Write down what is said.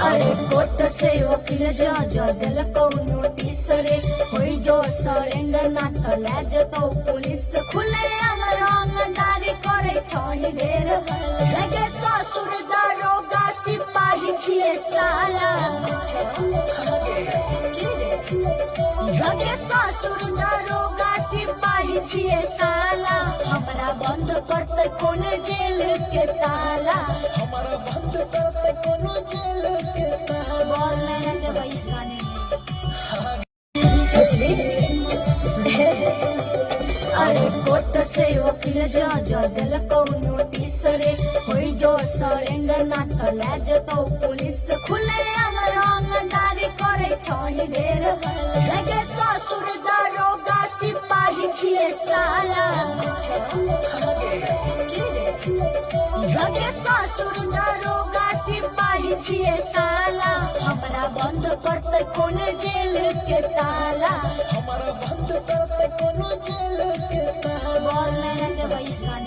अरे कोर्ट से वकील जज दिल को नोटिस रे होई जो सरेंडर ना तो ले जतो पुलिस खुले रंगदारी करे छही ढेर लगे ससुर दरोगा सिपाही छिए साला लगे ससुर दरोगा सिपाही छिए साला हमरा बंद करते कोने जेल के ताला हमारा बंद करते कोनो जेल के ताला। बोल मैंने जब इस गाने अरे कोर्ट से वकील जज दिल को नोटिस रे होई जो सरेंडर ना तो ले जतो पुलिस खुले रंगदारी करे छही ढेर लगे ससुर दरोगा सिपाही छिए साला लगे ससुर दरोगा सिपाही छिए साला हमरा बंद करते कोने जेल के ताला हमारा बंद करते कोनो जेल के ताला। बोल मैंने जब इस गाने